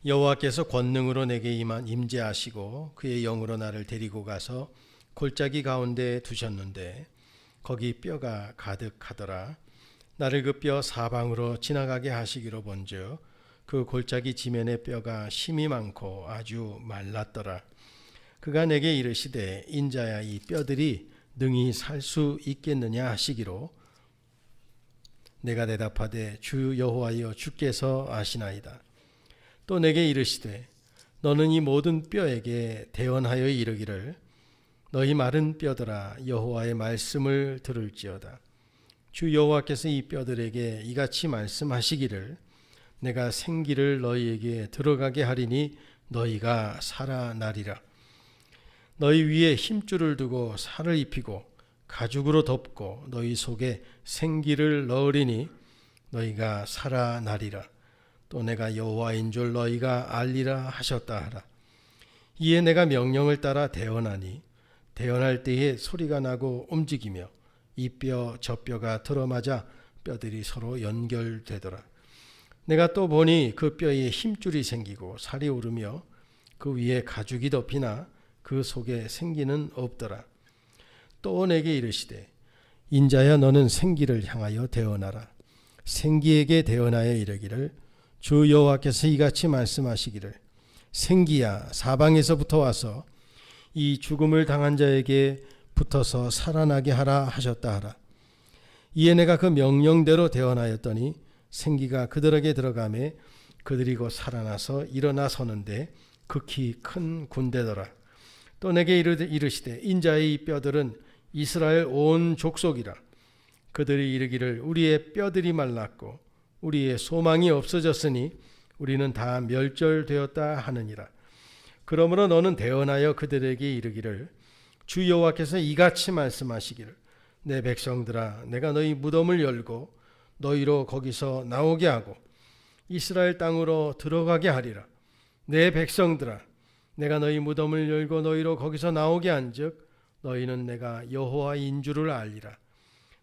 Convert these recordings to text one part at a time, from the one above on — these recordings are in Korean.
여호와께서 권능으로 내게 임재하시고 그의 영으로 나를 데리고 가서 골짜기 가운데 두셨는데 거기 뼈가 가득하더라. 나를 그 뼈 사방으로 지나가게 하시기로 본즉 그 골짜기 지면의 뼈가 심이 많고 아주 말랐더라. 그가 내게 이르시되 인자야, 이 뼈들이 능히 살 수 있겠느냐 하시기로 내가 대답하되 주 여호와여, 주께서 아시나이다. 또 내게 이르시되 너는 이 모든 뼈에게 대언하여 이르기를 너희 마른 뼈들아, 여호와의 말씀을 들을지어다. 주 여호와께서 이 뼈들에게 이같이 말씀하시기를 내가 생기를 너희에게 들어가게 하리니 너희가 살아나리라. 너희 위에 힘줄을 두고 살을 입히고 가죽으로 덮고 너희 속에 생기를 넣으리니 너희가 살아나리라. 또 내가 여호와인 줄 너희가 알리라 하셨다 하라. 이에 내가 명령을 따라 대언하니 대언할 때에 소리가 나고 움직이며 이 뼈 저 뼈가 들어맞아 뼈들이 서로 연결되더라. 내가 또 보니 그 뼈에 힘줄이 생기고 살이 오르며 그 위에 가죽이 덮이나 그 속에 생기는 없더라. 또 내게 이르시되 인자야, 너는 생기를 향하여 대언하라. 생기에게 대언하여 이르기를 주 여호와께서 이같이 말씀하시기를 생기야, 사방에서부터 와서 이 죽음을 당한 자에게 붙어서 살아나게 하라 하셨다 하라. 이에 내가 그 명령대로 대언하였더니 생기가 그들에게 들어가매 그들이 곧 살아나서 일어나 서는데 극히 큰 군대더라. 또 내게 이르시되 인자의 이 뼈들은 이스라엘 온 족속이라. 그들이 이르기를 우리의 뼈들이 말랐고 우리의 소망이 없어졌으니 우리는 다 멸절되었다 하느니라. 그러므로 너는 대언하여 그들에게 이르기를 주 여호와께서 이같이 말씀하시기를 내 백성들아, 내가 너희 무덤을 열고 너희로 거기서 나오게 하고 이스라엘 땅으로 들어가게 하리라. 내 백성들아, 내가 너희 무덤을 열고 너희로 거기서 나오게 한즉 너희는 내가 여호와인 줄을 알리라.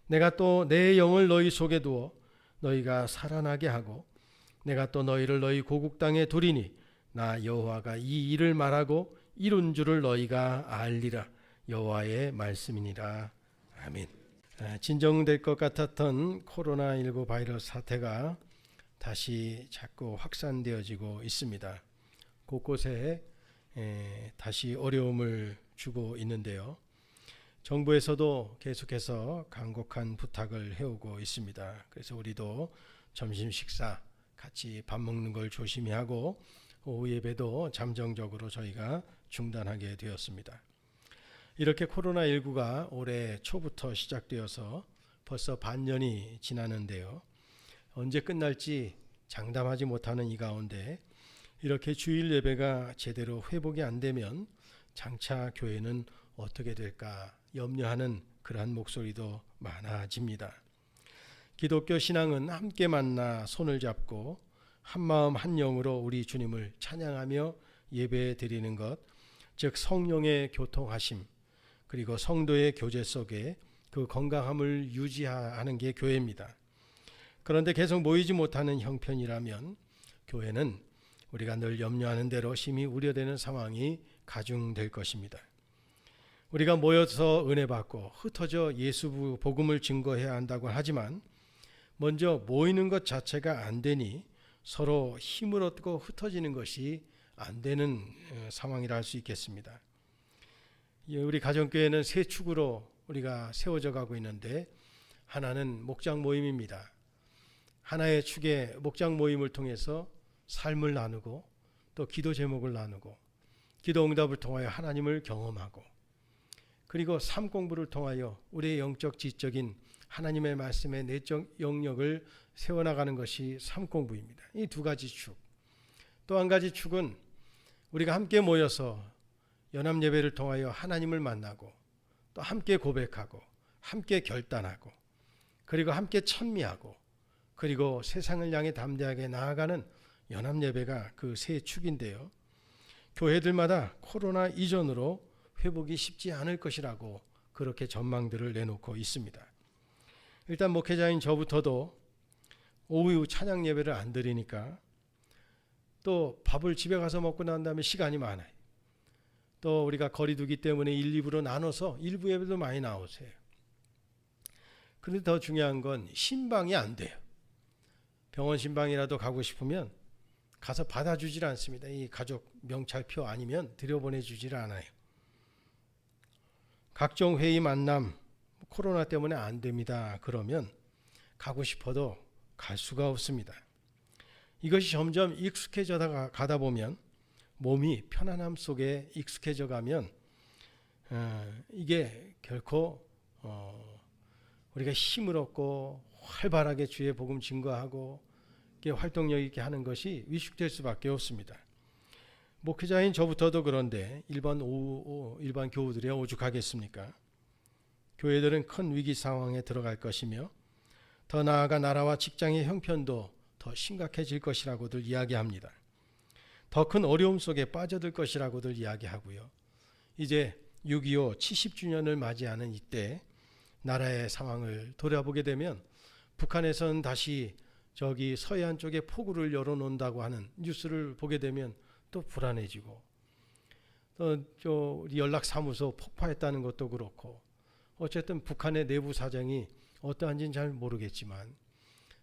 내가 또 내 영을 너희 속에 두어 너희가 살아나게 하고 내가 또 너희를 너희 고국 땅에 두리니 나 여호와가 이 일을 말하고 이룬 줄을 너희가 알리라. 여호와의 말씀이니라. 아멘. 진정될 것 같았던 코로나19 바이러스 사태가 다시 자꾸 확산되어지고 있습니다. 곳곳에 다시 어려움을 주고 있는데요. 정부에서도 계속해서 간곡한 부탁을 해오고 있습니다. 그래서 우리도 점심 식사 같이 밥 먹는 걸 조심히 하고 오후 예배도 잠정적으로 저희가 중단하게 되었습니다. 이렇게 코로나19가 올해 초부터 시작되어서 벌써 반년이 지나는데요. 언제 끝날지 장담하지 못하는 이 가운데 이렇게 주일 예배가 제대로 회복이 안 되면 장차 교회는 어떻게 될까 염려하는 그러한 목소리도 많아집니다. 기독교 신앙은 함께 만나 손을 잡고 한마음 한영으로 우리 주님을 찬양하며 예배 드리는 것, 즉 성령의 교통하심, 그리고 성도의 교제 속에 그 건강함을 유지하는 게 교회입니다. 그런데 계속 모이지 못하는 형편이라면 교회는 우리가 늘 염려하는 대로 심히 우려되는 상황이 가중될 것입니다. 우리가 모여서 은혜 받고 흩어져 예수 복음을 증거해야 한다고 하지만 먼저 모이는 것 자체가 안 되니 서로 힘을 얻고 흩어지는 것이 안 되는 상황이라 할 수 있겠습니다. 우리 가정교회는 세 축으로 우리가 세워져 가고 있는데 하나는 목장 모임입니다. 하나의 축의 목장 모임을 통해서 삶을 나누고 또 기도 제목을 나누고 기도 응답을 통하여 하나님을 경험하고 그리고 삶 공부를 통하여 우리의 영적 지적인 하나님의 말씀의 내적 영역을 세워나가는 것이 삶 공부입니다. 이 두 가지 축. 또 한 가지 축은 우리가 함께 모여서 연합 예배를 통하여 하나님을 만나고 또 함께 고백하고 함께 결단하고 그리고 함께 찬미하고 그리고 세상을 향해 담대하게 나아가는 연합 예배가 그 세 축인데요. 교회들마다 코로나 이전으로 회복이 쉽지 않을 것이라고 그렇게 전망들을 내놓고 있습니다. 일단 목회자인 저부터도 오후 찬양 예배를 안 드리니까 또 밥을 집에 가서 먹고 난 다음에 시간이 많아요. 또 우리가 거리두기 때문에 1, 2부로 나눠서 일부 예배도 많이 나오세요. 그런데 더 중요한 건 신방이 안 돼요. 병원 신방이라도 가고 싶으면 가서 받아주질 않습니다. 이 가족 명찰표 아니면 들여보내주질 않아요. 각종 회의 만남 코로나 때문에 안 됩니다. 그러면 가고 싶어도 갈 수가 없습니다. 이것이 점점 익숙해져 가다 보면 몸이 편안함 속에 익숙해져 가면 이게 결코 우리가 힘을 얻고 활발하게 주의 복음 증거하고 활동력 있게 하는 것이 위축될 수밖에 없습니다. 목회자인 저부터도 그런데 일반 교우들이 오죽하겠습니까? 교회들은 큰 위기 상황에 들어갈 것이며 더 나아가 나라와 직장의 형편도 더 심각해질 것이라고들 이야기합니다. 더 큰 어려움 속에 빠져들 것이라고들 이야기하고요. 이제 6.25 70주년을 맞이하는 이때 나라의 상황을 돌아보게 되면 북한에서는 다시 저기 서해안 쪽에 포구를 열어놓는다고 하는 뉴스를 보게 되면 또 불안해지고, 또 연락사무소 폭파했다는 것도 그렇고, 어쨌든 북한의 내부 사정이 어떠한지는 잘 모르겠지만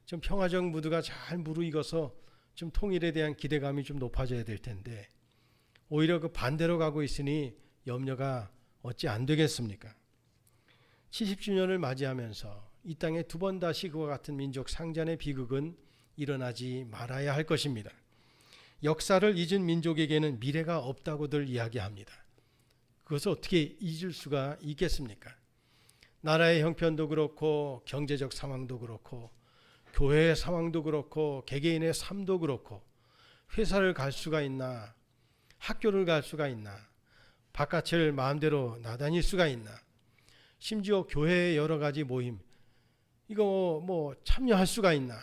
좀 평화적 무드가 잘 무르익어서 좀 통일에 대한 기대감이 좀 높아져야 될 텐데 오히려 그 반대로 가고 있으니 염려가 어찌 안 되겠습니까? 70주년을 맞이하면서 이 땅에 두 번 다시 그와 같은 민족 상잔의 비극은 일어나지 말아야 할 것입니다. 역사를 잊은 민족에게는 미래가 없다고들 이야기합니다. 그것을 어떻게 잊을 수가 있겠습니까? 나라의 형편도 그렇고 경제적 상황도 그렇고 교회의 상황도 그렇고 개개인의 삶도 그렇고 회사를 갈 수가 있나, 학교를 갈 수가 있나, 바깥을 마음대로 나다닐 수가 있나, 심지어 교회의 여러 가지 모임 이거 뭐 참여할 수가 있나.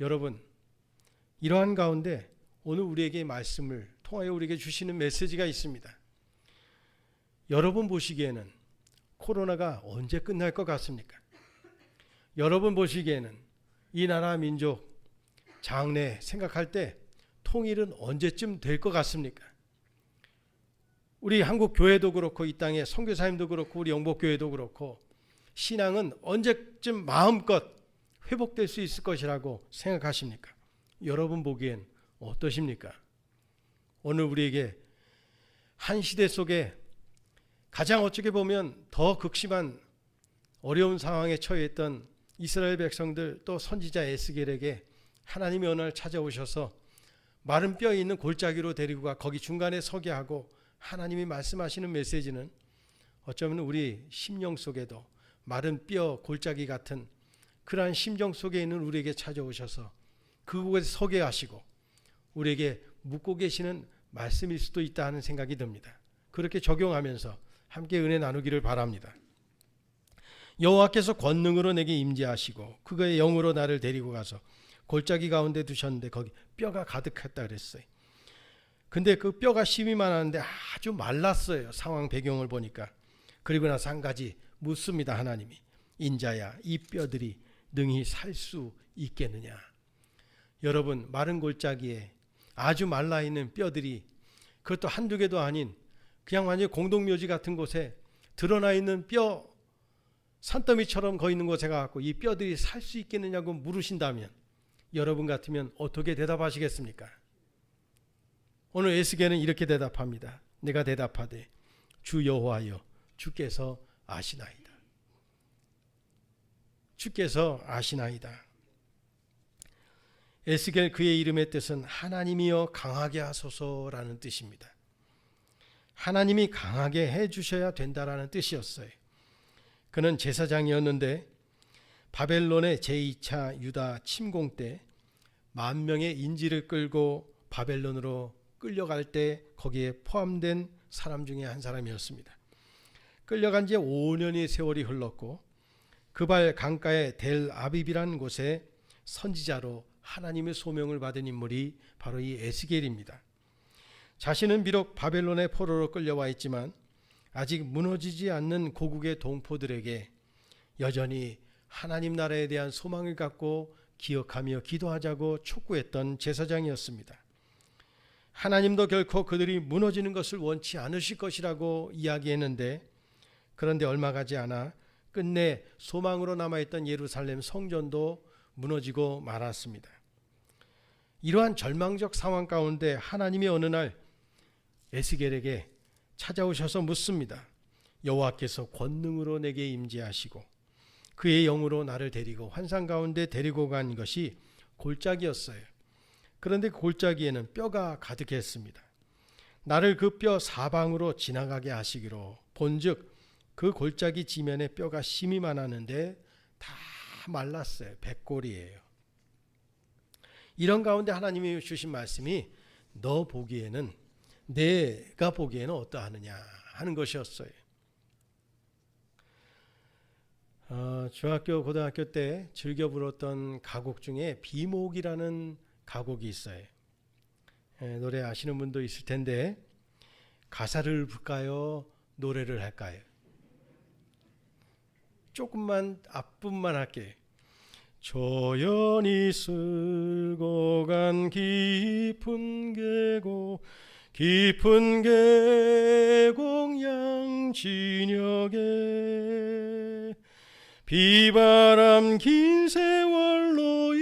여러분, 이러한 가운데 오늘 우리에게 말씀을 통하여 우리에게 주시는 메시지가 있습니다. 여러분 보시기에는 코로나가 언제 끝날 것 같습니까? 여러분 보시기에는 이 나라 민족 장래 생각할 때 통일은 언제쯤 될 것 같습니까? 우리 한국 교회도 그렇고 이 땅의 선교사님도 그렇고 우리 영복교회도 그렇고 신앙은 언제쯤 마음껏 회복될 수 있을 것이라고 생각하십니까? 여러분 보기엔 어떠십니까? 오늘 우리에게 한 시대 속에 가장 어떻게 보면 더 극심한 어려운 상황에 처해있던 이스라엘 백성들 또 선지자 에스겔에게 하나님이 어느 날 찾아오셔서 마른 뼈에 있는 골짜기로 데리고 가 거기 중간에 서게 하고 하나님이 말씀하시는 메시지는 어쩌면 우리 심령 속에도 마른 뼈 골짜기 같은 그러한 심정 속에 있는 우리에게 찾아오셔서 그곳에 서게 하시고 우리에게 묻고 계시는 말씀일 수도 있다 하는 생각이 듭니다. 그렇게 적용하면서 함께 은혜 나누기를 바랍니다. 여호와께서 권능으로 내게 임재하시고 그의 영으로 나를 데리고 가서 골짜기 가운데 두셨는데 거기 뼈가 가득했다 그랬어요. 근데 그 뼈가 심이 많았는데 아주 말랐어요. 상황 배경을 보니까. 그리고 나서 한 가지 묻습니다. 하나님이. 인자야, 이 뼈들이 능히 살 수 있겠느냐. 여러분, 마른 골짜기에 아주 말라있는 뼈들이 그것도 한두 개도 아닌 그냥 완전히 공동묘지 같은 곳에 드러나 있는 뼈 산더미처럼 거 있는 곳에 가서 이 뼈들이 살 수 있겠느냐고 물으신다면 여러분 같으면 어떻게 대답하시겠습니까? 오늘 에스겔은 이렇게 대답합니다. 내가 대답하되 주 여호와여 주께서 아시나이다. 주께서 아시나이다. 에스겔 그의 이름의 뜻은 하나님이여 강하게 하소서라는 뜻입니다. 하나님이 강하게 해주셔야 된다라는 뜻이었어요. 그는 제사장이었는데 바벨론의 제2차 유다 침공 때 10,000명의 인지를 끌고 바벨론으로 끌려갈 때 거기에 포함된 사람 중에 한 사람이었습니다. 끌려간 지 5년의 세월이 흘렀고 그발 강가의 델 아비비라는 곳에 선지자로 하나님의 소명을 받은 인물이 바로 이 에스겔입니다. 자신은 비록 바벨론의 포로로 끌려와 있지만 아직 무너지지 않는 고국의 동포들에게 여전히 하나님 나라에 대한 소망을 갖고 기억하며 기도하자고 촉구했던 제사장이었습니다. 하나님도 결코 그들이 무너지는 것을 원치 않으실 것이라고 이야기했는데, 그런데 얼마 가지 않아 끝내 소망으로 남아있던 예루살렘 성전도 무너지고 말았습니다. 이러한 절망적 상황 가운데 하나님이 어느 날 에스겔에게 찾아오셔서 묻습니다. 여호와께서 권능으로 내게 임재하시고 그의 영으로 나를 데리고 환상 가운데 데리고 간 것이 골짜기였어요. 그런데 그 골짜기에는 뼈가 가득했습니다. 나를 그 뼈 사방으로 지나가게 하시기로 본즉 그 골짜기 지면에 뼈가 심이 많았는데 다 말랐어요. 백골이에요. 이런 가운데 하나님이 주신 말씀이 너 보기에는, 내가 보기에는 어떠하느냐 하는 것이었어요. 중학교 고등학교 때 즐겨 불렀던 가곡 중에 비목이라는 가곡이 있어요. 노래 아시는 분도 있을 텐데, 가사를 볼까요? 노래를 할까요? 조금만 앞부분만 할게요. 조연히 쓸고 간 깊은 계곡, 깊은 계곡 양진역에 비바람 긴 세월로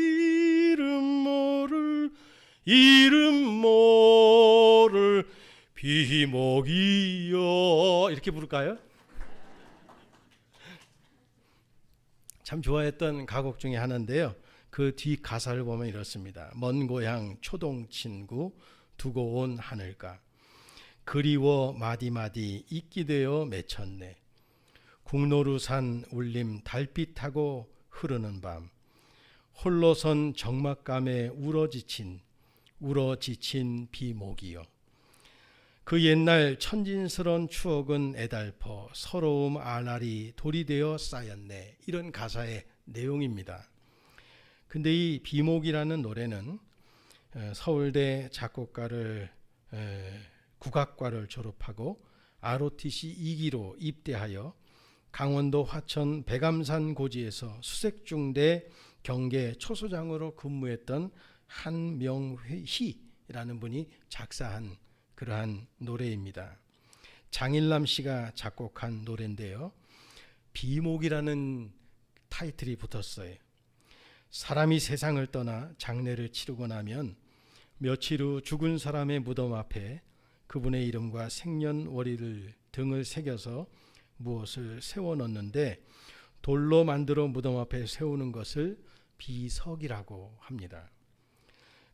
이름 모를 비목이여, 이렇게 부를까요? 참 좋아했던 가곡 중에 하나인데요. 그 뒤 가사를 보면 이렇습니다. 먼 고향 초동 친구 두고 온 하늘가, 그리워 마디마디 잊기되어 맺혔네. 국노루산 울림 달빛하고 흐르는 밤, 홀로선 적막감에 울어지친 비목이여. 그 옛날 천진스런 추억은 애달퍼 서러움 알알이 돌이 되어 쌓였네. 이런 가사의 내용입니다. 근데 이 비목이라는 노래는 서울대 작곡가를 국악과를 졸업하고 ROTC 2기로 입대하여 강원도 화천 백암산 고지에서 수색중대 경계 초소장으로 근무했던 한명희라는 분이 작사한 그러한 노래입니다. 장일남 씨가 작곡한 노래인데요. 비목이라는 타이틀이 붙었어요. 사람이 세상을 떠나 장례를 치르고 나면 며칠 후 죽은 사람의 무덤 앞에 그분의 이름과 생년월일을 등을 새겨서 무엇을 세워 넣는데, 돌로 만들어 무덤 앞에 세우는 것을 비석이라고 합니다.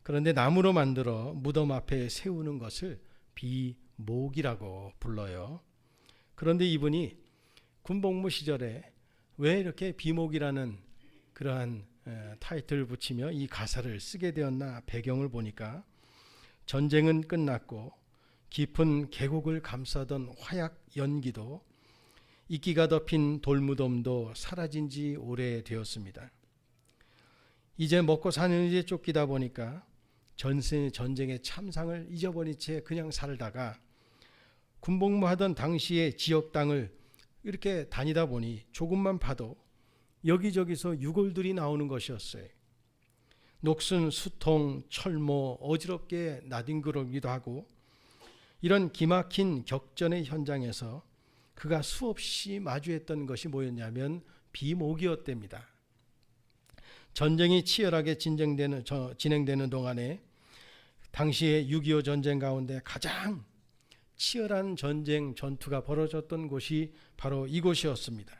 그런데 나무로 만들어 무덤 앞에 세우는 것을 비목이라고 불러요. 그런데 이분이 군복무 시절에 왜 이렇게 비목이라는 그러한 타이틀을 붙이며 이 가사를 쓰게 되었나 배경을 보니까, 전쟁은 끝났고 깊은 계곡을 감싸던 화약 연기도, 이끼가 덮인 돌무덤도 사라진 지 오래되었습니다. 이제 먹고 사는 일에 쫓기다 보니까 전쟁의 참상을 잊어버린 채 그냥 살다가 군복무하던 당시의 지역당을 이렇게 다니다 보니 조금만 봐도 여기저기서 유골들이 나오는 것이었어요. 녹슨 수통, 철모 어지럽게 나뒹굴기도 하고, 이런 기막힌 격전의 현장에서 그가 수없이 마주했던 것이 뭐였냐면 비목이었답니다. 전쟁이 치열하게 진행되는 동안에 당시의 6.25 전쟁 가운데 가장 치열한 전투가 벌어졌던 곳이 바로 이곳이었습니다.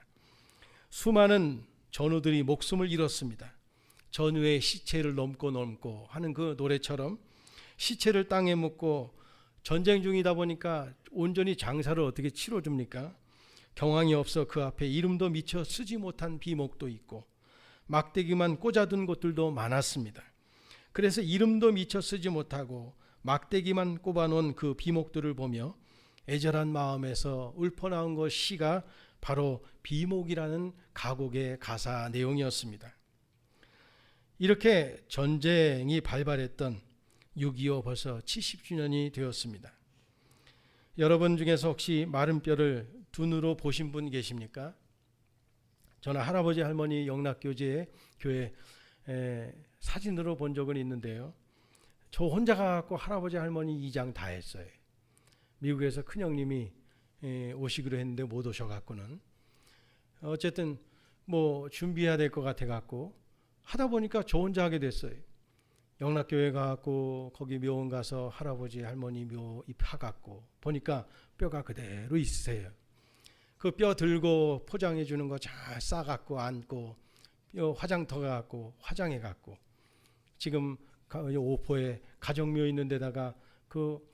수많은 전우들이 목숨을 잃었습니다. 전우의 시체를 넘고 하는 그 노래처럼 시체를 땅에 묻고, 전쟁 중이다 보니까 온전히 장사를 어떻게 치러줍니까? 경황이 없어 그 앞에 이름도 미처 쓰지 못한 비목도 있고 막대기만 꽂아둔 곳들도 많았습니다. 그래서 이름도 미처 쓰지 못하고 막대기만 꼽아놓은 그 비목들을 보며 애절한 마음에서 읊어나온 것 시가 바로 비목이라는 가곡의 가사 내용이었습니다. 이렇게 전쟁이 발발했던 6.25 벌써 70주년이 되었습니다. 여러분 중에서 혹시 마른 뼈를 눈으로 보신 분 계십니까? 저는 할아버지 할머니 영락교제 교회 사진으로 본 적은 있는데요. 저 혼자 가고 할아버지 할머니 이장 다 했어요. 미국에서 큰형님이 오시기로 했는데 못 오셔갖고는 어쨌든 뭐 준비해야 될 것 같아 갖고 하다 보니까 저 혼자 하게 됐어요. 영락교회 가갖고 거기 묘원 가서 할아버지 할머니 묘 입하갖고 보니까 뼈가 그대로 있으세요. 그 뼈 들고 포장해 주는 거 잘 싸갖고 안고 뼈 화장터 가갖고 화장해 갖고 지금 오포에 가정묘 있는 데다가 그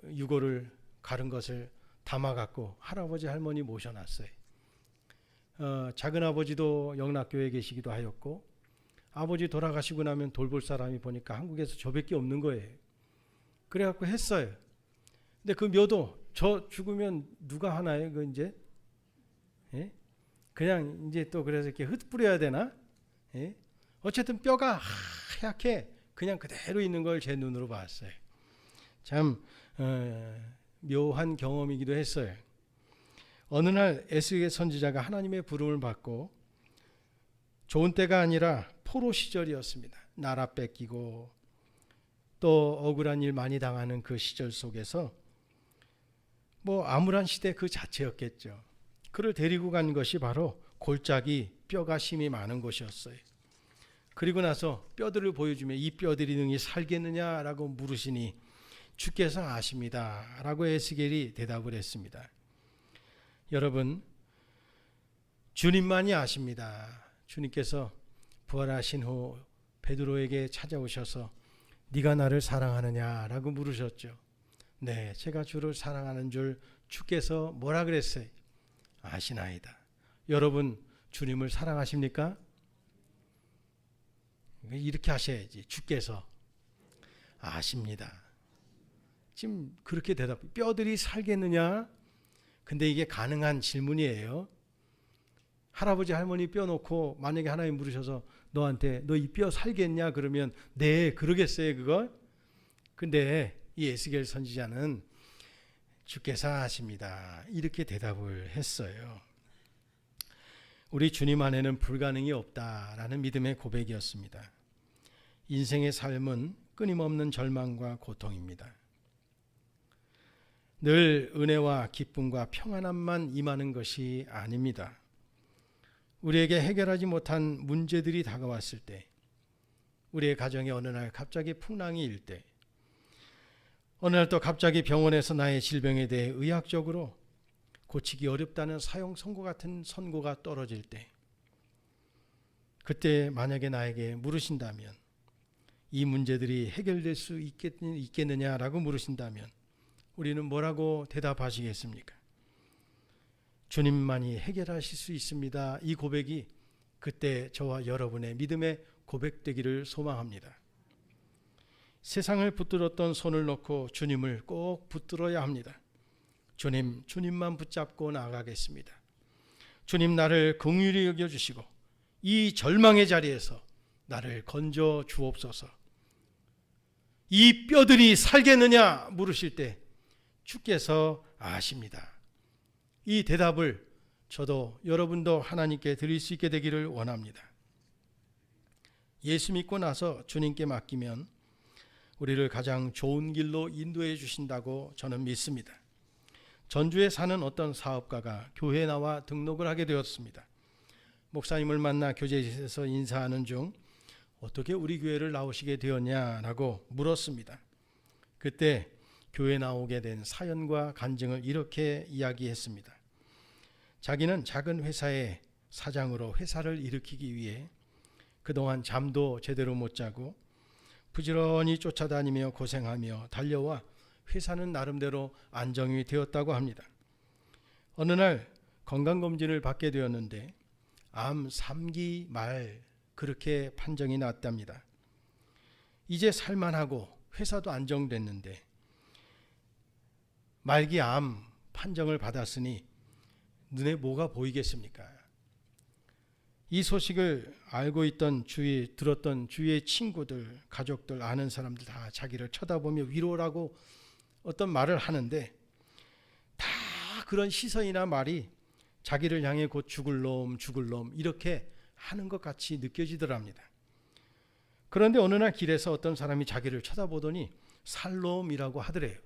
유골을 가른 것을 담아 갖고 할아버지 할머니 모셔놨어요. 작은 아버지도 영락교회에 계시기도 하였고 아버지 돌아가시고 나면 돌볼 사람이 보니까 한국에서 저밖에 없는 거예요. 그래갖고 했어요. 근데 그 묘도 저 죽으면 누가 하나요? 그 이제 예? 그냥 이제 또 그래서 이렇게 흩뿌려야 되나? 예? 어쨌든 뼈가 하얗게 그냥 그대로 있는 걸 제 눈으로 봤어요. 참 묘한 경험이기도 했어요. 어느 날 에스겔 선지자가 하나님의 부름을 받고 좋은 때가 아니라 포로 시절이었습니다. 나라 뺏기고 또 억울한 일 많이 당하는 그 시절 속에서 뭐 암울한 시대 그 자체였겠죠. 그를 데리고 간 것이 바로 골짜기 뼈가 심이 많은 곳이었어요. 그리고 나서 뼈들을 보여주며 이 뼈들이 능히 살겠느냐라고 물으시니 주께서 아십니다 라고 에스겔이 대답을 했습니다. 여러분, 주님만이 아십니다. 주님께서 부활하신 후 베드로에게 찾아오셔서 네가 나를 사랑하느냐라고 물으셨죠. 네, 제가 주를 사랑하는 줄 주께서 뭐라 그랬어요? 아시나이다. 여러분, 주님을 사랑하십니까? 이렇게 하셔야지. 주께서 아십니다. 지금 그렇게 대답. 뼈들이 살겠느냐? 근데 이게 가능한 질문이에요. 할아버지 할머니 뼈 놓고 만약에 하나님 물으셔서 너한테 너 이 뼈 살겠냐? 그러면 네, 그러겠어요 그걸? 근데 이 에스겔 선지자는 주께서 아십니다. 이렇게 대답을 했어요. 우리 주님 안에는 불가능이 없다라는 믿음의 고백이었습니다. 인생의 삶은 끊임없는 절망과 고통입니다. 늘 은혜와 기쁨과 평안함만 임하는 것이 아닙니다. 우리에게 해결하지 못한 문제들이 다가왔을 때, 우리의 가정에 어느 날 갑자기 풍랑이 일 때, 어느 날 또 갑자기 병원에서 나의 질병에 대해 의학적으로 고치기 어렵다는 사형 선고 같은 선고가 떨어질 때, 그때 만약에 나에게 물으신다면 이 문제들이 해결될 수 있겠느냐라고 물으신다면 우리는 뭐라고 대답하시겠습니까? 주님만이 해결하실 수 있습니다. 이 고백이 그때 저와 여러분의 믿음의 고백되기를 소망합니다. 세상을 붙들었던 손을 놓고 주님을 꼭 붙들어야 합니다. 주님, 주님만 붙잡고 나아가겠습니다. 주님, 나를 긍휼히 여겨주시고 이 절망의 자리에서 나를 건져 주옵소서. 이 뼈들이 살겠느냐 물으실 때 주께서 아십니다. 이 대답을 저도 여러분도 하나님께 드릴 수 있게 되기를 원합니다. 예수 믿고 나서 주님께 맡기면 우리를 가장 좋은 길로 인도해 주신다고 저는 믿습니다. 전주에 사는 어떤 사업가가 교회에 나와 등록을 하게 되었습니다. 목사님을 만나 교제에서 인사하는 중 어떻게 우리 교회를 나오시게 되었냐라고 물었습니다. 그때 교회 나오게 된 사연과 간증을 이렇게 이야기했습니다. 자기는 작은 회사의 사장으로 회사를 일으키기 위해 그동안 잠도 제대로 못 자고 부지런히 쫓아다니며 고생하며 달려와 회사는 나름대로 안정이 되었다고 합니다. 어느 날 건강검진을 받게 되었는데 암 3기 말 그렇게 판정이 났답니다. 이제 살만하고 회사도 안정됐는데 말기 암 판정을 받았으니 눈에 뭐가 보이겠습니까? 이 소식을 알고 있던 들었던 주위의 친구들, 가족들, 아는 사람들 다 자기를 쳐다보며 위로라고 어떤 말을 하는데 다 그런 시선이나 말이 자기를 향해 곧 죽을 놈 이렇게 하는 것 같이 느껴지더랍니다. 그런데 어느 날 길에서 어떤 사람이 자기를 쳐다보더니 살롬이라고 하더래요.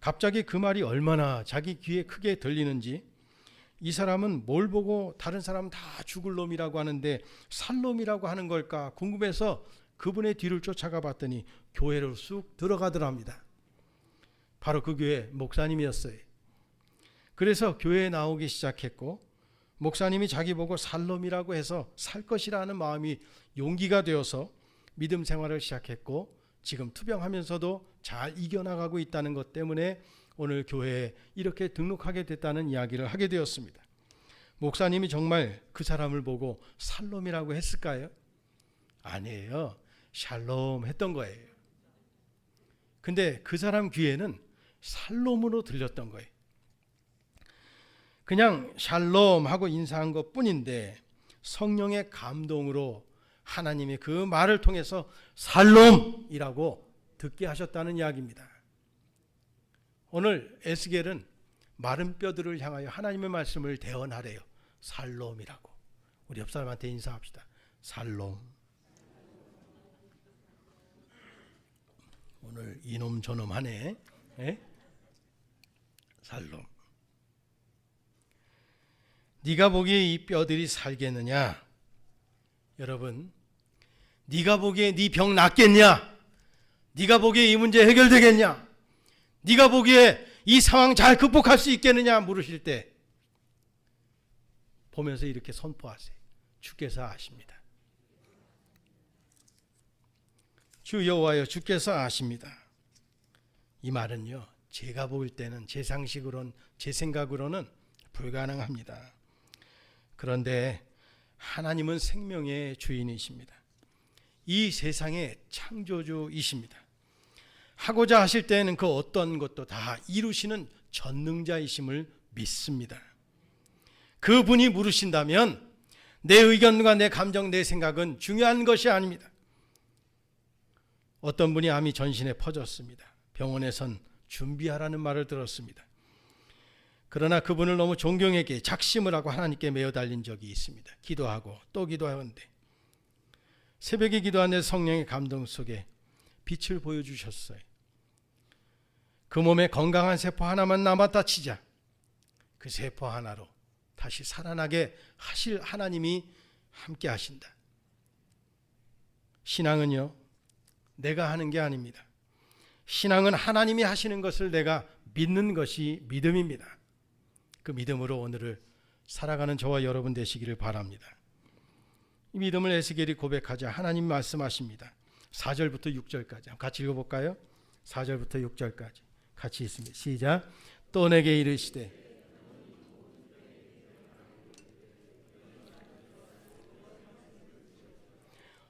갑자기 그 말이 얼마나 자기 귀에 크게 들리는지, 이 사람은 뭘 보고 다른 사람은 다 죽을 놈이라고 하는데 살롬이라고 하는 걸까 궁금해서 그분의 뒤를 쫓아가 봤더니 교회로 쑥 들어가더랍니다. 바로 그 교회 목사님이었어요. 그래서 교회에 나오기 시작했고, 목사님이 자기 보고 살롬이라고 해서 살 것이라는 마음이 용기가 되어서 믿음 생활을 시작했고, 지금 투병하면서도 잘 이겨나가고 있다는 것 때문에 오늘 교회에 이렇게 등록하게 됐다는 이야기를 하게 되었습니다. 목사님이 정말 그 사람을 보고 살롬이라고 했을까요? 아니에요. 샬롬 했던 거예요. 근데 그 사람 귀에는 살롬으로 들렸던 거예요. 그냥 샬롬 하고 인사한 것 뿐인데 성령의 감동으로 하나님이 그 말을 통해서 살롬이라고 듣게 하셨다는 이야기입니다. 오늘 에스겔은 마른 뼈들을 향하여 하나님의 말씀을 대언하래요. 살롬이라고. 우리 옆 사람한테 인사합시다. 살롬. 오늘 이놈 저놈 하네. 에? 살롬. 네가 보기에 이 뼈들이 살겠느냐? 여러분, 네가 보기에 네 병 낫겠냐? 네가 보기에 이 문제 해결되겠냐? 네가 보기에 이 상황 잘 극복할 수 있겠느냐 물으실 때 보면서 이렇게 선포하세요. 주께서 아십니다. 주 여호와여, 주께서 아십니다. 이 말은요, 제가 볼 때는 제 상식으로는, 제 생각으로는 불가능합니다. 그런데 하나님은 생명의 주인이십니다. 이 세상의 창조주이십니다. 하고자 하실 때에는 그 어떤 것도 다 이루시는 전능자이심을 믿습니다. 그분이 물으신다면 내 의견과 내 감정, 내 생각은 중요한 것이 아닙니다. 어떤 분이 암이 전신에 퍼졌습니다. 병원에선 준비하라는 말을 들었습니다. 그러나 그분을 너무 존경에게 작심을 하고 하나님께 메어 달린 적이 있습니다. 기도하고 또 기도하는데 새벽에 기도하는 성령의 감동 속에 빛을 보여주셨어요. 그 몸에 건강한 세포 하나만 남았다 치자 그 세포 하나로 다시 살아나게 하실 하나님이 함께 하신다. 신앙은요, 내가 하는 게 아닙니다. 신앙은 하나님이 하시는 것을 내가 믿는 것이 믿음입니다. 그 믿음으로 오늘을 살아가는 저와 여러분 되시기를 바랍니다. 이 믿음을 에스겔이 고백하자 하나님 말씀하십니다. 4절부터 6절까지 같이 읽어볼까요? 4절부터 6절까지 같이 있습니다. 시작. 또 내게 이르시되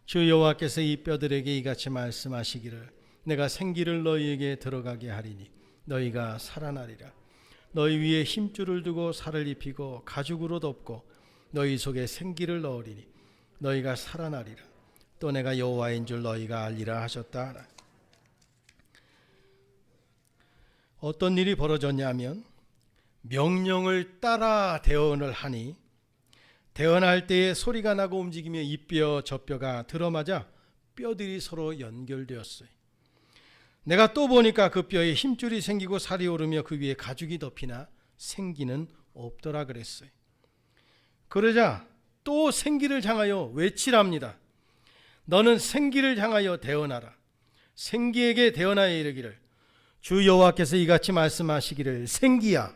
주 여호와께서 이 뼈들에게 이같이 말씀하시기를 내가 생기를 너희에게 들어가게 하리니 너희가 살아나리라. 너희 위에 힘줄을 두고 살을 입히고 가죽으로 덮고 너희 속에 생기를 넣으리니 너희가 살아나리라. 또 내가 여호와인 줄 너희가 알리라 하셨다 하라. 어떤 일이 벌어졌냐면 명령을 따라 대언을 하니 대언할 때에 소리가 나고 움직이며 이 뼈 저 뼈가 들어맞아 뼈들이 서로 연결되었어요. 내가 또 보니까 그 뼈에 힘줄이 생기고 살이 오르며 그 위에 가죽이 덮이나 생기는 없더라 그랬어요. 그러자 또 생기를 향하여 외치랍니다. 너는 생기를 향하여 대언하라. 생기에게 대언하여 이르기를 주 여호와께서 이같이 말씀하시기를 생기야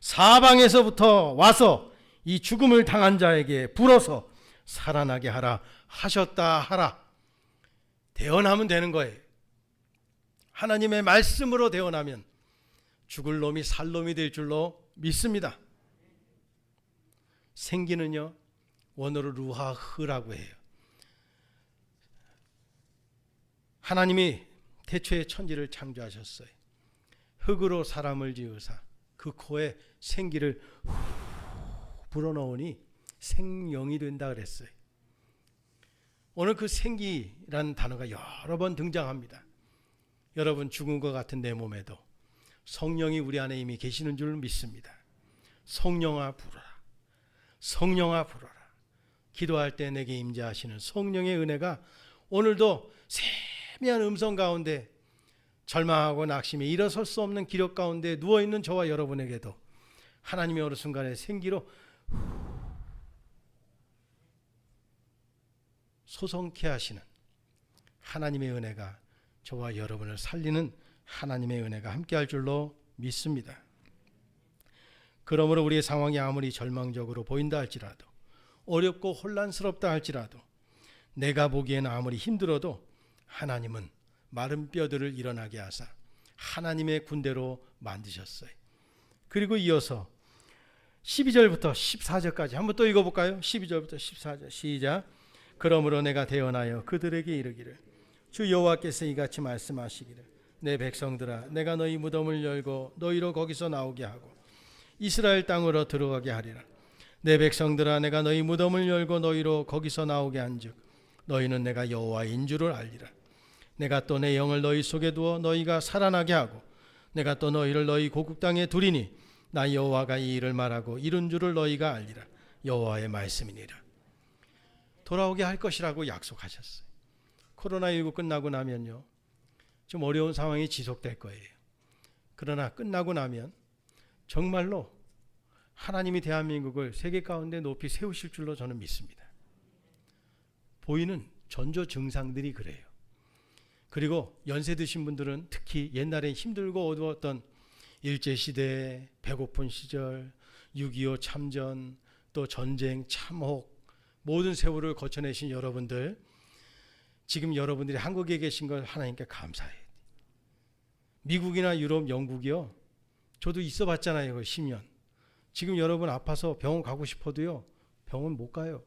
사방에서부터 와서 이 죽음을 당한 자에게 불어서 살아나게 하라 하셨다 하라. 대언하면 되는 거예요. 하나님의 말씀으로 대언하면 죽을 놈이 살 놈이 될 줄로 믿습니다. 생기는요, 원어로 루하흐라고 해요. 하나님이 태초에 천지를 창조하셨어요. 흙으로 사람을 지으사 그 코에 생기를 불어넣으니 생명이 된다 그랬어요. 오늘 그 생기라는 단어가 여러 번 등장합니다. 여러분, 죽은 것 같은 내 몸에도 성령이 우리 안에 이미 계시는 줄 믿습니다. 성령아 부르라. 성령아 부르라. 기도할 때 내게 임재하시는 성령의 은혜가 오늘도 세미한 음성 가운데 절망하고 낙심에 일어설 수 없는 기력 가운데 누워있는 저와 여러분에게도 하나님이 어느 순간에 생기로 소성케 하시는 하나님의 은혜가 저와 여러분을 살리는 하나님의 은혜가 함께할 줄로 믿습니다. 그러므로 우리의 상황이 아무리 절망적으로 보인다 할지라도, 어렵고 혼란스럽다 할지라도, 내가 보기에는 아무리 힘들어도 하나님은 마른 뼈들을 일어나게 하사 하나님의 군대로 만드셨어요. 그리고 이어서 12절부터 14절까지 한번 또 읽어볼까요? 12절부터 14절 시작. 그러므로 내가 대언하여 그들에게 이르기를 주 여호와께서 이같이 말씀하시기를 내 백성들아 내가 너희 무덤을 열고 너희로 거기서 나오게 하고 이스라엘 땅으로 들어가게 하리라. 내 백성들아 내가 너희 무덤을 열고 너희로 거기서 나오게 한즉 너희는 내가 여호와인 줄을 알리라. 내가 또 내 영을 너희 속에 두어 너희가 살아나게 하고 내가 또 너희를 너희 고국 땅에 두리니 나 여호와가 이 일을 말하고 이룬 줄을 너희가 알리라. 여호와의 말씀이니라. 돌아오게 할 것이라고 약속하셨어요. 코로나19 끝나고 나면요, 좀 어려운 상황이 지속될 거예요. 그러나 끝나고 나면 정말로 하나님이 대한민국을 세계 가운데 높이 세우실 줄로 저는 믿습니다. 보이는 전조 증상들이 그래요. 그리고 연세 드신 분들은 특히 옛날에 힘들고 어두웠던 일제시대, 배고픈 시절, 6.25 참전, 또 전쟁, 참혹, 모든 세월을 거쳐내신 여러분들, 지금 여러분들이 한국에 계신 걸 하나님께 감사해요. 미국이나 유럽, 영국이요, 저도 있어 봤잖아요. 10년. 지금 여러분 아파서 병원 가고 싶어도요, 병원 못 가요.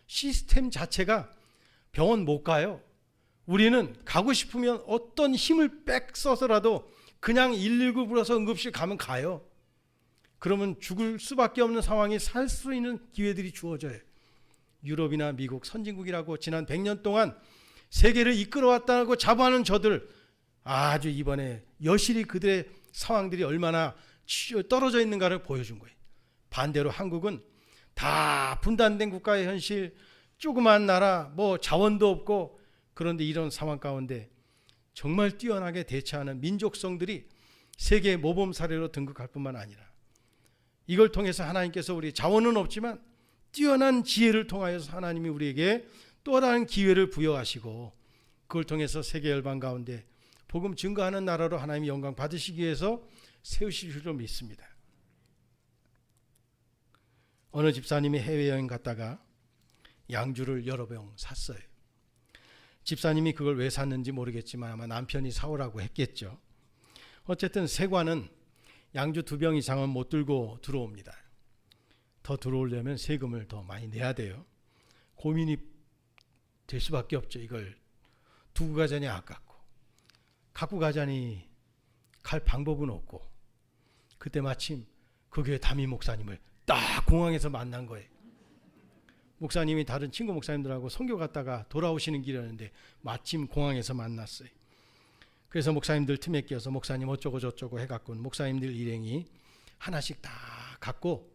시스템 자체가 병원 못 가요. 우리는 가고 싶으면 어떤 힘을 빽 써서라도 그냥 119 불러서 응급실 가면 가요. 그러면 죽을 수밖에 없는 상황이 살 수 있는 기회들이 주어져요. 유럽이나 미국 선진국이라고 지난 100년 동안 세계를 이끌어왔다고 자부하는 저들, 아주 이번에 여실히 그들의 상황들이 얼마나 떨어져 있는가를 보여준 거예요. 반대로 한국은 다 분단된 국가의 현실, 조그만 나라, 뭐 자원도 없고, 그런데 이런 상황 가운데 정말 뛰어나게 대처하는 민족성들이 세계 모범 사례로 등극할 뿐만 아니라 이걸 통해서 하나님께서 우리 자원은 없지만 뛰어난 지혜를 통하여서 하나님이 우리에게 또 다른 기회를 부여하시고 그걸 통해서 세계 열방 가운데 복음 증거하는 나라로 하나님이 영광 받으시기 위해서 세우실 줄로 믿습니다. 어느 집사님이 해외여행 갔다가 양주를 여러 병 샀어요. 집사님이 그걸 왜 샀는지 모르겠지만 아마 남편이 사오라고 했겠죠. 어쨌든 세관은 양주 2병 이상은 못 들고 들어옵니다. 더 들어오려면 세금을 더 많이 내야 돼요. 고민이 될 수밖에 없죠. 이걸 두고 가자니 아깝고 갖고 가자니 갈 방법은 없고, 그때 마침 그 교회 담임 목사님을 딱 공항에서 만난 거예요. 목사님이 다른 친구 목사님들하고 선교 갔다가 돌아오시는 길이었는데 마침 공항에서 만났어요. 그래서 목사님들 틈에 끼어서 목사님 어쩌고 저쩌고 해갖고 목사님들 일행이 하나씩 다 갖고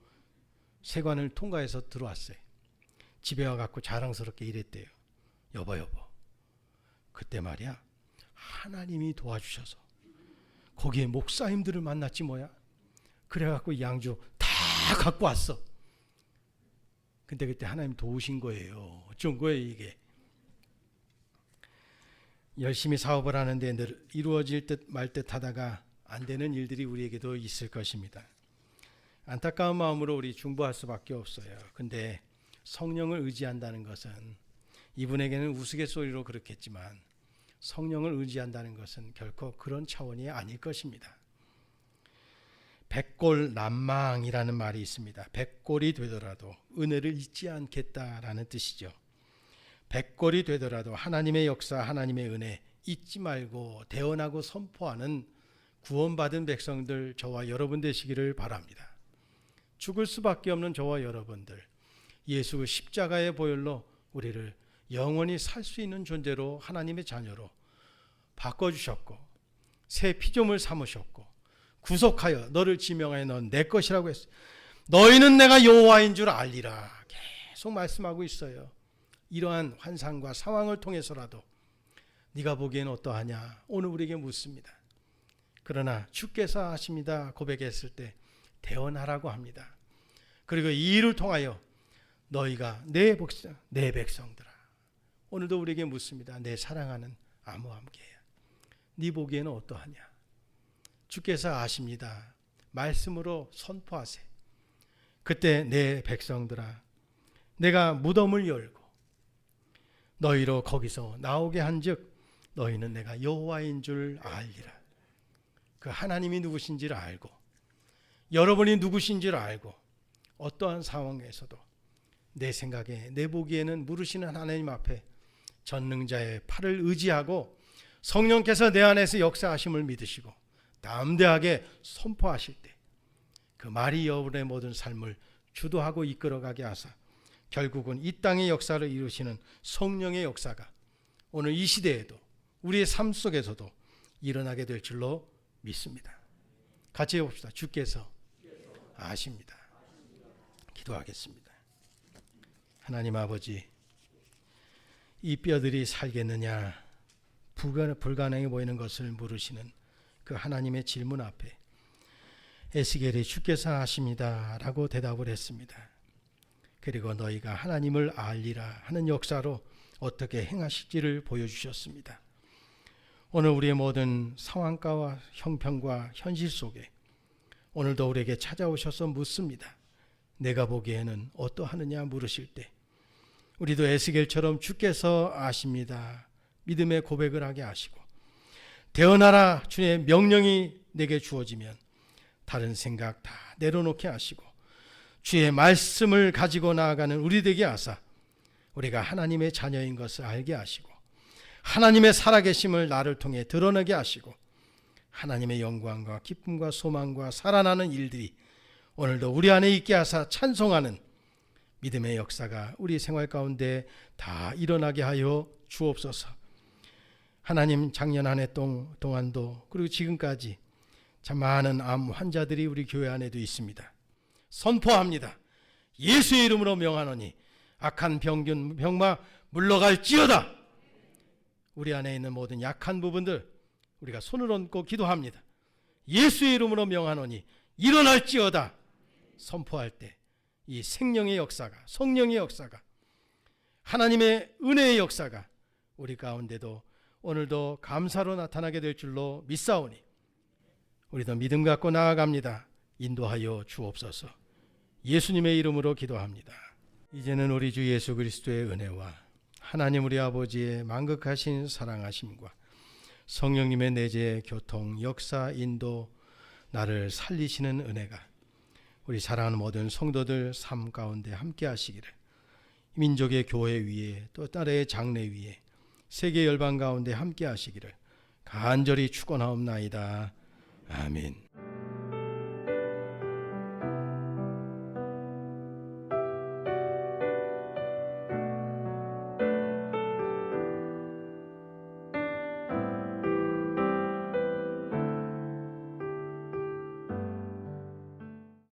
세관을 통과해서 들어왔어요. 집에 와갖고 자랑스럽게 이랬대요. 여보 그때 말이야 하나님이 도와주셔서 거기에 목사님들을 만났지 뭐야. 그래갖고 양주 다 갖고 왔어. 근데 그때 하나님 도우신 거예요. 어쩐 거예요 이게. 열심히 사업을 하는데 늘 이루어질 듯 말 듯 하다가 안 되는 일들이 우리에게도 있을 것입니다. 안타까운 마음으로 우리 중보할 수밖에 없어요. 근데 성령을 의지한다는 것은, 이분에게는 우스갯소리로 그렇겠지만 성령을 의지한다는 것은 결코 그런 차원이 아닐 것입니다. 백골난망이라는 말이 있습니다. 백골이 되더라도 은혜를 잊지 않겠다라는 뜻이죠. 백골이 되더라도 하나님의 역사, 하나님의 은혜 잊지 말고 대언하고 선포하는 구원받은 백성들, 저와 여러분 되시기를 바랍니다. 죽을 수밖에 없는 저와 여러분들, 예수 십자가의 보혈로 우리를 영원히 살 수 있는 존재로 하나님의 자녀로 바꿔주셨고 새 피조물 삼으셨고 구속하여 너를 지명하여 넌 내 것이라고 했어요. 너희는 내가 여호와인 줄 알리라 계속 말씀하고 있어요. 이러한 환상과 상황을 통해서라도 네가 보기엔 어떠하냐 오늘 우리에게 묻습니다. 그러나 주께서 하십니다 고백했을 때 대언하라고 합니다. 그리고 이 일을 통하여 너희가 내 백성들아, 오늘도 우리에게 묻습니다. 내 사랑하는 아므함계야, 네 보기에는 어떠하냐? 주께서 아십니다. 말씀으로 선포하세. 그때 내 백성들아, 내가 무덤을 열고 너희로 거기서 나오게 한즉 너희는 내가 여호와인 줄 알리라. 그 하나님이 누구신지를 알고 여러분이 누구신지를 알고 어떠한 상황에서도 내 생각에 내 보기에는 물으시는 하나님 앞에 전능자의 팔을 의지하고 성령께서 내 안에서 역사하심을 믿으시고 담대하게 선포하실 때 그 말이 여러분의 모든 삶을 주도하고 이끌어가게 하사 결국은 이 땅의 역사를 이루시는 성령의 역사가 오늘 이 시대에도 우리의 삶 속에서도 일어나게 될 줄로 믿습니다. 같이 해봅시다. 주께서 아십니다. 기도하겠습니다. 하나님 아버지, 이 뼈들이 살겠느냐 불가능해 보이는 것을 물으시는 그 하나님의 질문 앞에 에스겔이 주께서 아십니다 라고 대답을 했습니다. 그리고 너희가 하나님을 알리라 하는 역사로 어떻게 행하실지를 보여주셨습니다. 오늘 우리의 모든 상황과 형편과 현실 속에 오늘도 우리에게 찾아오셔서 묻습니다. 내가 보기에는 어떠하느냐 물으실 때 우리도 에스겔처럼 주께서 아십니다 믿음의 고백을 하게 하시고 대언하라 주의 명령이 내게 주어지면 다른 생각 다 내려놓게 하시고 주의 말씀을 가지고 나아가는 우리 되게 하사 우리가 하나님의 자녀인 것을 알게 하시고 하나님의 살아계심을 나를 통해 드러내게 하시고 하나님의 영광과 기쁨과 소망과 살아나는 일들이 오늘도 우리 안에 있게 하사 찬송하는 믿음의 역사가 우리 생활 가운데 다 일어나게 하여 주옵소서. 하나님, 작년 한 해 동안도 그리고 지금까지 참 많은 암 환자들이 우리 교회 안에도 있습니다. 선포합니다. 예수의 이름으로 명하노니 악한 병마 물러갈지어다. 우리 안에 있는 모든 약한 부분들 우리가 손을 얹고 기도합니다. 예수의 이름으로 명하노니 일어날지어다. 선포할 때 이 생명의 역사가, 성령의 역사가, 하나님의 은혜의 역사가 우리 가운데도 오늘도 감사로 나타나게 될 줄로 믿사오니 우리도 믿음 갖고 나아갑니다. 인도하여 주옵소서. 예수님의 이름으로 기도합니다. 이제는 우리 주 예수 그리스도의 은혜와 하나님 우리 아버지의 만극하신 사랑하심과 성령님의 내재 교통 역사 인도 나를 살리시는 은혜가 우리 사랑하는 모든 성도들 삶 가운데 함께 하시기를 민족의 교회 위에 또 나라의 장래 위에 세계 열방 가운데 함께 하시기를 간절히 축원하옵나이다. 아멘.